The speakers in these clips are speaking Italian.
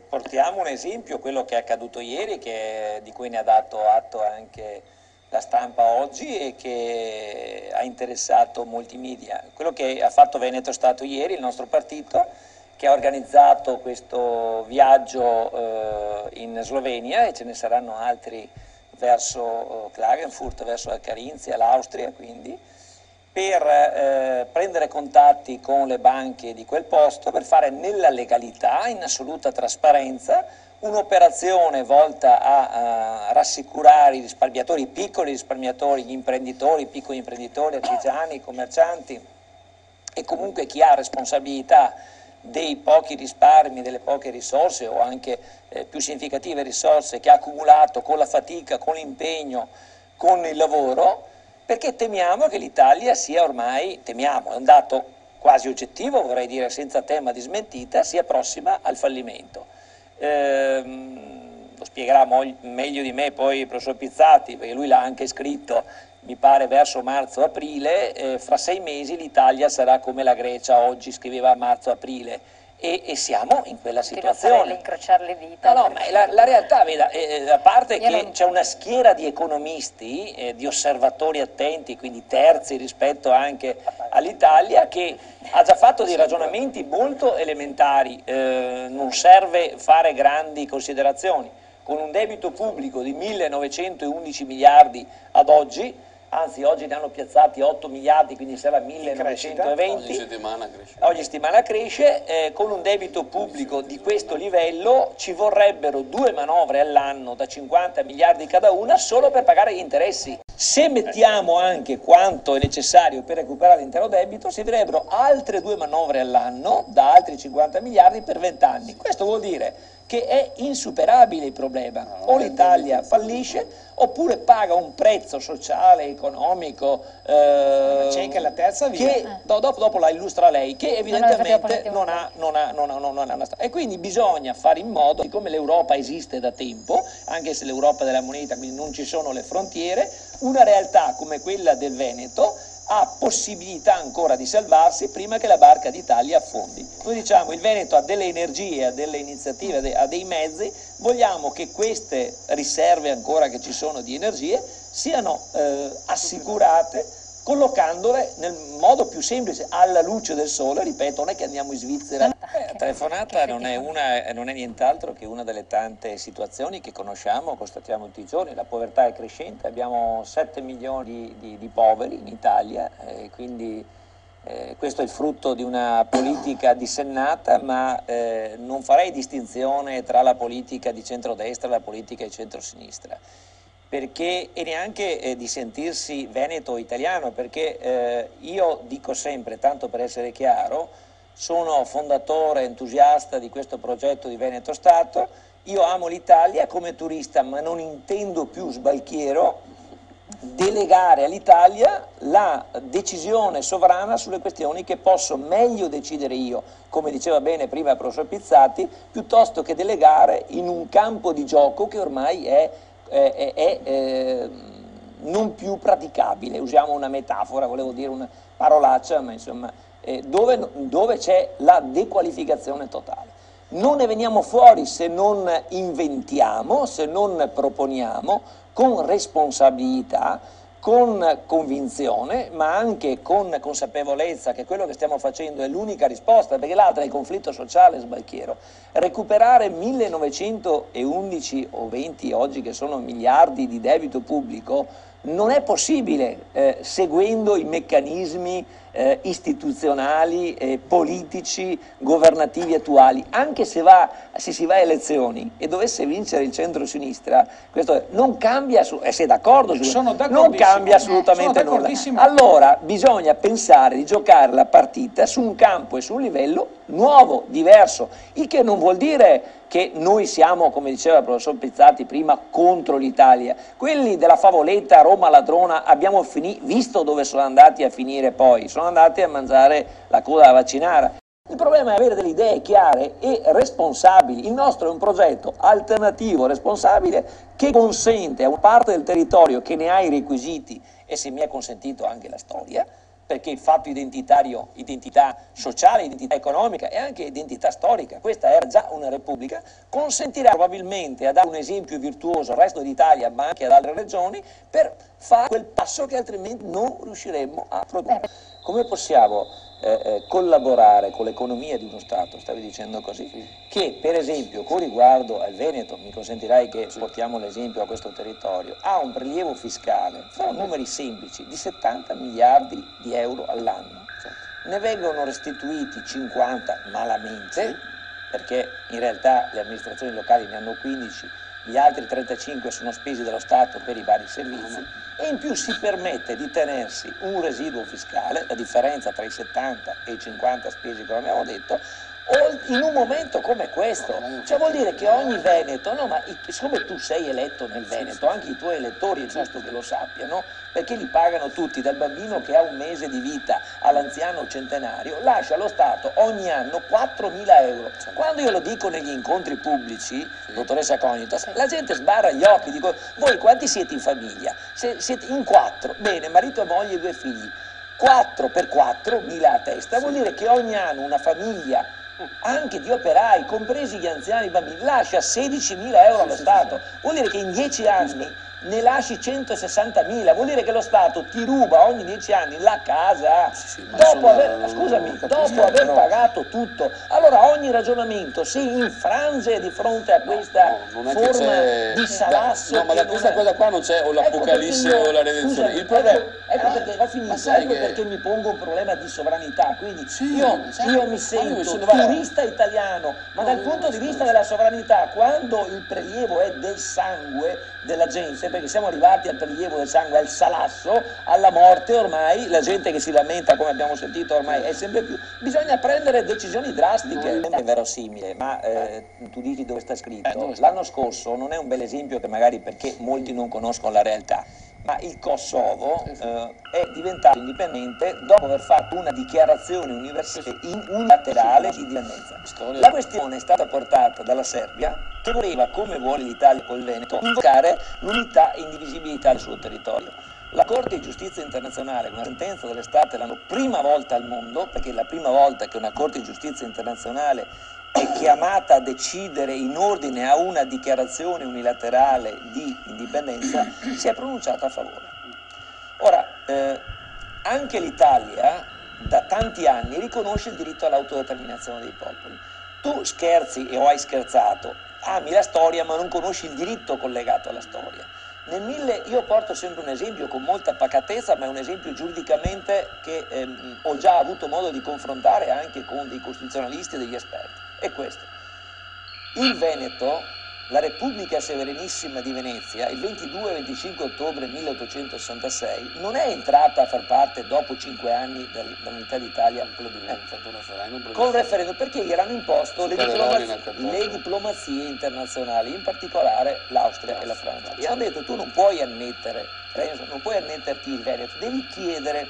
portiamo un esempio, quello che è accaduto ieri, di cui ne ha dato atto anche la stampa oggi e che ha interessato molti media. Quello che ha fatto Veneto Stato ieri, il nostro partito, che ha organizzato questo viaggio in Slovenia, e ce ne saranno altri verso Klagenfurt, verso la Carinzia, l'Austria, quindi, per prendere contatti con le banche di quel posto, per fare nella legalità, in assoluta trasparenza, un'operazione volta a rassicurare i risparmiatori, i piccoli risparmiatori, gli imprenditori, i piccoli imprenditori, artigiani, commercianti e comunque chi ha responsabilità dei pochi risparmi, delle poche risorse o anche più significative risorse che ha accumulato con la fatica, con l'impegno, con il lavoro, perché temiamo che l'Italia sia ormai, temiamo, è un dato quasi oggettivo, vorrei dire senza tema di smentita, sia prossima al fallimento. Lo spiegherà meglio di me poi il professor Pizzati, perché lui l'ha anche scritto, mi pare verso marzo-aprile, fra 6 mesi l'Italia sarà come la Grecia oggi, scriveva a marzo-aprile. E siamo in quella situazione. Incrociare le dita. No, ma la realtà, veda, a parte che c'è una schiera di economisti, di osservatori attenti, quindi terzi rispetto anche all'Italia, che ha già fatto dei ragionamenti molto elementari, non serve fare grandi considerazioni. Con un debito pubblico di 1911 miliardi ad oggi, anzi oggi ne hanno piazzati 8 miliardi, quindi sarà 1920, ogni settimana cresce, con un debito pubblico di questo livello ci vorrebbero 2 manovre all'anno da 50 miliardi cada una solo per pagare gli interessi. Se mettiamo anche quanto è necessario per recuperare l'intero debito, si vedrebbero altre 2 manovre all'anno da altri 50 miliardi per 20 anni. Questo vuol dire che è insuperabile il problema, o l'Italia fallisce oppure paga un prezzo sociale, economico, c'è anche la terza via, che dopo la illustra lei, che evidentemente non ha una strada. E quindi bisogna fare in modo, siccome l'Europa esiste da tempo, anche se l'Europa della moneta, quindi non ci sono le frontiere, una realtà come quella del Veneto ha possibilità ancora di salvarsi prima che la barca d'Italia affondi. Noi diciamo il Veneto ha delle energie, ha delle iniziative, ha dei mezzi, vogliamo che queste riserve ancora che ci sono di energie siano assicurate collocandole nel modo più semplice, alla luce del sole, ripeto, non è che andiamo in Svizzera. La telefonata non è nient'altro che una delle tante situazioni che conosciamo, constatiamo tutti i giorni. La povertà è crescente, abbiamo 7 milioni di poveri in Italia, quindi questo è il frutto di una politica dissennata, ma non farei distinzione tra la politica di centrodestra e la politica di centrosinistra. E neanche di sentirsi veneto italiano, perché io dico sempre, tanto per essere chiaro, sono fondatore, entusiasta di questo progetto di Veneto Stato, io amo l'Italia come turista, ma non intendo più, sbalchiero, delegare all'Italia la decisione sovrana sulle questioni che posso meglio decidere io, come diceva bene prima il professor Pizzati, piuttosto che delegare in un campo di gioco che ormai è non più praticabile. Usiamo una metafora, volevo dire una parolaccia, ma insomma dove c'è la dequalificazione totale. Non ne veniamo fuori se non inventiamo, se non proponiamo con responsabilità, con convinzione, ma anche con consapevolezza che quello che stiamo facendo è l'unica risposta, perché l'altra è il conflitto sociale, sbalchiero. Recuperare 1911 o 20 oggi che sono miliardi di debito pubblico non è possibile seguendo i meccanismi istituzionali, politici, governativi attuali. Anche se si va a elezioni e dovesse vincere il centro-sinistra, questo non cambia, sei d'accordo? Non cambia assolutamente nulla. Allora bisogna pensare di giocare la partita su un campo e su un livello nuovo, diverso, il che non vuol dire che noi siamo, come diceva il professor Pizzati prima, contro l'Italia. Quelli della favoletta Roma ladrona abbiamo visto dove sono andati a finire poi, sono andati a mangiare la coda alla vaccinara. Il problema è avere delle idee chiare e responsabili. Il nostro è un progetto alternativo, responsabile, che consente a una parte del territorio che ne ha i requisiti, e se mi è consentito anche la storia, perché il fatto identitario, identità sociale, identità economica e anche identità storica, questa era già una repubblica, consentirà probabilmente a dare un esempio virtuoso al resto d'Italia, ma anche ad altre regioni, per fare quel passo che altrimenti non riusciremmo a produrre. Come possiamo collaborare con l'economia di uno Stato, stavi dicendo così, che per esempio con riguardo al Veneto, mi consentirai che portiamo l'esempio a questo territorio, ha un prelievo fiscale, sono numeri semplici, di 70 miliardi di euro all'anno, ne vengono restituiti 50 malamente, perché in realtà le amministrazioni locali ne hanno 15, gli altri 35 sono spesi dallo Stato per i vari servizi, e in più si permette di tenersi un residuo fiscale, la differenza tra i 70 e i 50 spesi come abbiamo detto, in un momento come questo. Cioè vuol dire che ogni veneto, no, ma siccome tu sei eletto nel Veneto, anche i tuoi elettori è giusto che lo sappiano, perché li pagano tutti, dal bambino che ha un mese di vita all'anziano centenario, lascia allo Stato ogni anno 4.000 euro. Quando io lo dico negli incontri pubblici, dottoressa Cognitas, la gente sbarra gli occhi, dico, voi quanti siete in famiglia? Siete in 4, bene, marito e moglie e 2 figli, 4 per 4.000 a testa, vuol dire che ogni anno una famiglia, anche di operai, compresi gli anziani, i bambini, lascia 16.000 euro allo Stato, vuol dire che in 10 anni ne lasci 160.000, vuol dire che lo Stato ti ruba ogni 10 anni la casa, dopo aver pagato tutto. Allora ogni ragionamento si infrange di fronte a questa forma di salasso. No, ma da questa cosa qua non c'è o l'Apocalisse o la redenzione. Il problema... Ecco perché ho finito, perché mi pongo un problema di sovranità, quindi io mi sento turista italiano, ma dal punto di vista della sovranità, quando il prelievo è del sangue della gente, perché siamo arrivati al prelievo del sangue, al salasso, alla morte ormai, la gente che si lamenta, come abbiamo sentito ormai, è sempre più, bisogna prendere decisioni drastiche. È verosimile, ma tu dici dove sta scritto. L'anno scorso non è un bel esempio, che magari perché molti non conoscono la realtà, ma il Kosovo è diventato indipendente dopo aver fatto una dichiarazione unilaterale di indipendenza. La questione è stata portata dalla Serbia, che voleva, come vuole l'Italia col Veneto, invocare l'unità e indivisibilità del suo territorio. La Corte di Giustizia Internazionale, una sentenza dell'estate, la prima volta al mondo, perché è la prima volta che una Corte di Giustizia Internazionale è chiamata a decidere in ordine a una dichiarazione unilaterale di indipendenza, si è pronunciata a favore. Ora, anche l'Italia da tanti anni riconosce il diritto all'autodeterminazione dei popoli. Tu scherzi o hai scherzato, ami la storia ma non conosci il diritto collegato alla storia. Io porto sempre un esempio con molta pacatezza, ma è un esempio giuridicamente che ho già avuto modo di confrontare anche con dei costituzionalisti e degli esperti. È questo. Il Veneto, la Repubblica Serenissima di Venezia, il 22 e 25 ottobre 1866, non è entrata a far parte dopo 5 anni dall'unità d'Italia con referendum, perché gli erano imposto le diplomazie internazionali, in particolare l'Austria e la Francia. Gli hanno detto: tu non puoi annettere, non puoi annetterti il Veneto, devi chiedere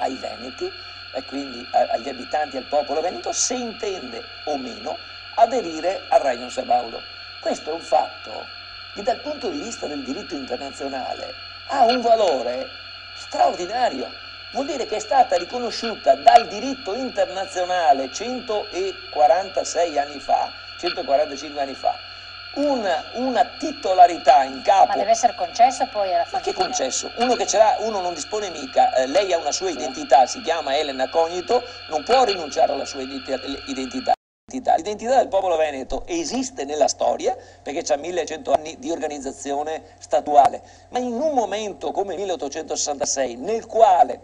ai veneti, e quindi agli abitanti, al popolo veneto, se intende o meno aderire al Regno Sabaudo. Questo è un fatto che dal punto di vista del diritto internazionale ha un valore straordinario. Vuol dire che è stata riconosciuta dal diritto internazionale 146 anni fa, 145 anni fa, una titolarità in capo. Ma deve essere concesso poi alla fine? Ma che concesso? Uno che ce l'ha, uno non dispone mica, lei ha una sua identità, si chiama Elena Cognito, non può rinunciare alla sua identità. L'identità del popolo veneto esiste nella storia perché c'ha 1100 anni di organizzazione statuale, ma in un momento come 1866 nel quale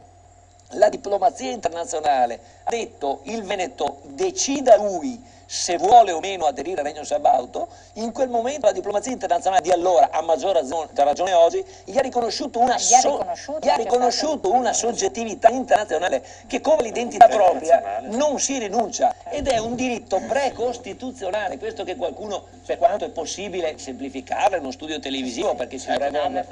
la diplomazia internazionale ha detto il Veneto decida lui se vuole o meno aderire al Regno Sabaudo, in quel momento la diplomazia internazionale di allora, a maggior ragione oggi, gli ha riconosciuto una soggettività internazionale che come l'identità propria non si rinuncia, ed è un diritto precostituzionale. Questo che qualcuno, per quanto è possibile semplificarlo in uno studio televisivo, perché si dovrebbe...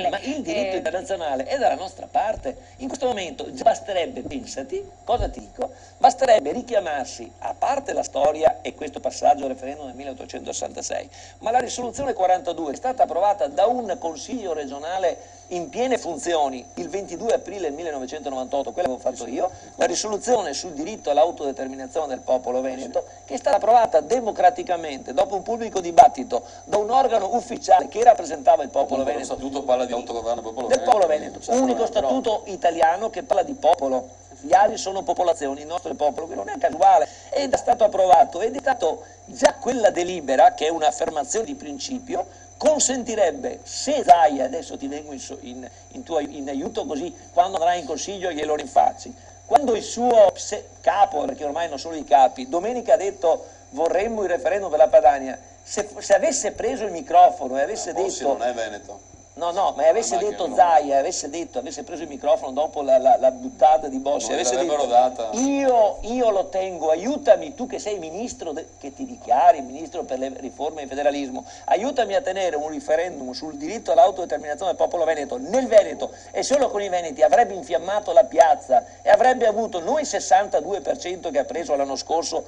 Ma il diritto internazionale è dalla nostra parte. In questo momento basterebbe, pensati, cosa ti dico, basterebbe richiamarsi, a parte parte la storia e questo passaggio al referendum del 1866, ma la risoluzione 42 è stata approvata da un consiglio regionale in piene funzioni il 22 aprile 1998, quella che avevo fatto io, la risoluzione sul diritto all'autodeterminazione del popolo veneto, che è stata approvata democraticamente dopo un pubblico dibattito da un organo ufficiale che rappresentava il popolo veneto. Il statuto parla di autogoverno del popolo veneto, unico statuto italiano che parla di popolo. Gli altri sono popolazioni, il nostro è popolo, che non è casuale, ed è stato approvato ed è stato già quella delibera, che è un'affermazione di principio, consentirebbe, se Zaia, adesso ti vengo in aiuto così quando andrà in consiglio glielo rinfacci, quando il suo capo, perché ormai non sono i capi, domenica ha detto vorremmo il referendum per la Padania, se avesse preso il microfono e avesse detto... non è Veneto. No, ma avesse detto Zaia, avesse preso il microfono dopo la buttata di Bossi, avesse detto io lo tengo, aiutami, tu che sei ministro, che ti dichiari ministro per le riforme e il federalismo, aiutami a tenere un referendum sul diritto all'autodeterminazione del popolo veneto nel Veneto, e solo con i veneti avrebbe infiammato la piazza e avrebbe avuto non il 62% che ha preso l'anno scorso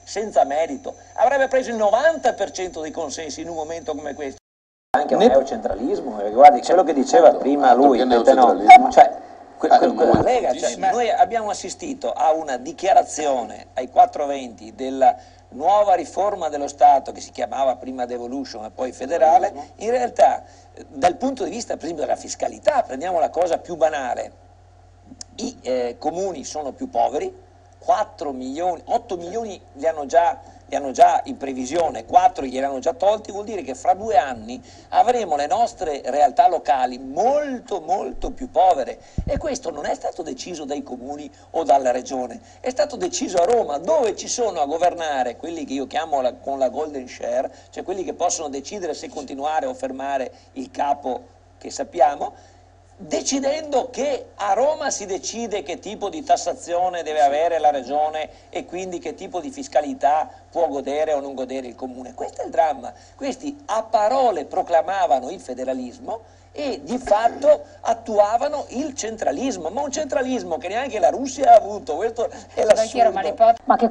senza merito, avrebbe preso il 90% dei consensi in un momento come questo. Anche un neocentralismo, guardi quello che diceva prima lui, la Lega, noi abbiamo assistito a una dichiarazione ai 420 della nuova riforma dello Stato che si chiamava prima devolution e poi federale. In realtà dal punto di vista per esempio della fiscalità, prendiamo la cosa più banale, i comuni sono più poveri, 8 milioni li hanno già in previsione, 4 glieli hanno già tolti, vuol dire che fra 2 anni avremo le nostre realtà locali molto più povere, e questo non è stato deciso dai comuni o dalla regione, è stato deciso a Roma, dove ci sono a governare quelli che io chiamo con la golden share, cioè quelli che possono decidere se continuare o fermare il capo che sappiamo, decidendo che a Roma si decide che tipo di tassazione deve avere la regione e quindi che tipo di fiscalità può godere o non godere il comune. Questo è il dramma. Questi a parole proclamavano il federalismo e di fatto attuavano il centralismo, ma un centralismo che neanche la Russia ha avuto, questo è l'assurdo. Ma che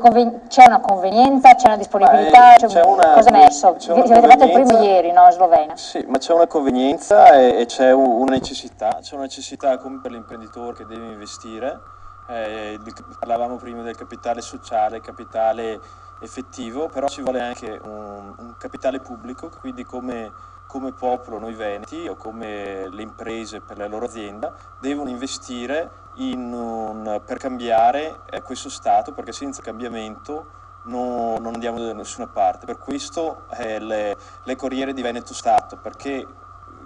c'è una convenienza, c'è una disponibilità, cosa è messo? Vi avete fatto il primo ieri, no, in Slovenia? Sì, ma c'è una convenienza e c'è una necessità come per l'imprenditore che deve investire, parlavamo prima del capitale sociale, capitale effettivo, però ci vuole anche un capitale pubblico, quindi come popolo noi veneti o come le imprese per la loro azienda devono investire per cambiare questo Stato, perché senza cambiamento non andiamo da nessuna parte. Per questo le Corriere di Veneto Stato, perché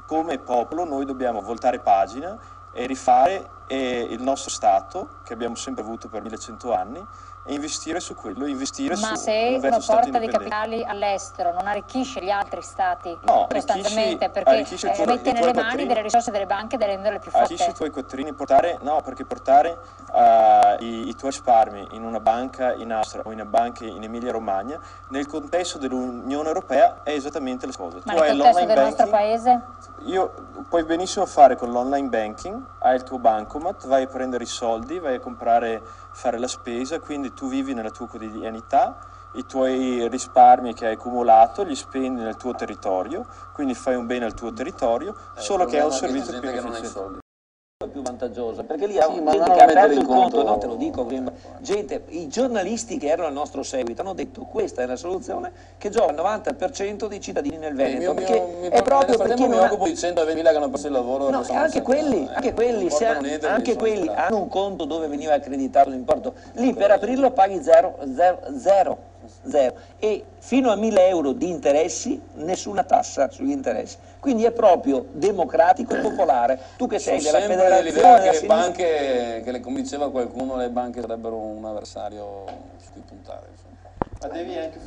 come popolo noi dobbiamo voltare pagina e rifare il nostro Stato che abbiamo sempre avuto per 1100 anni e investire su quello, Ma se uno porta dei capitali all'estero non arricchisce gli altri stati costantemente, perché mette nelle mani delle risorse delle banche da renderle più forti. Arricchisci i tuoi quattrini, perché portare i tuoi risparmi in una banca in Austria o in una banca in Emilia Romagna nel contesto dell'Unione Europea è esattamente la cosa. Ma nel contesto del nostro paese? Puoi benissimo fare con l'online banking, hai il tuo bancomat, vai a prendere i soldi, vai a fare la spesa, quindi tu vivi nella tua quotidianità, i tuoi risparmi che hai accumulato li spendi nel tuo territorio, quindi fai un bene al tuo territorio, solo che è un servizio più efficiente. Più vantaggiosa, perché lì gente che ha aperto il conto, no, te lo dico, i giornalisti che erano al nostro seguito hanno detto questa è la soluzione che gioca il 90% dei cittadini nel Veneto, è proprio perché mi occupo di 120.000 che hanno perso il lavoro. No, anche quelli hanno un conto dove veniva accreditato l'importo, lì per aprirlo paghi zero, e fino a 1.000 euro di interessi nessuna tassa sugli interessi, quindi è proprio democratico e popolare. Tu che sei della federazione che banche, come diceva qualcuno, le banche sarebbero un avversario su cui puntare, insomma. Ma devi anche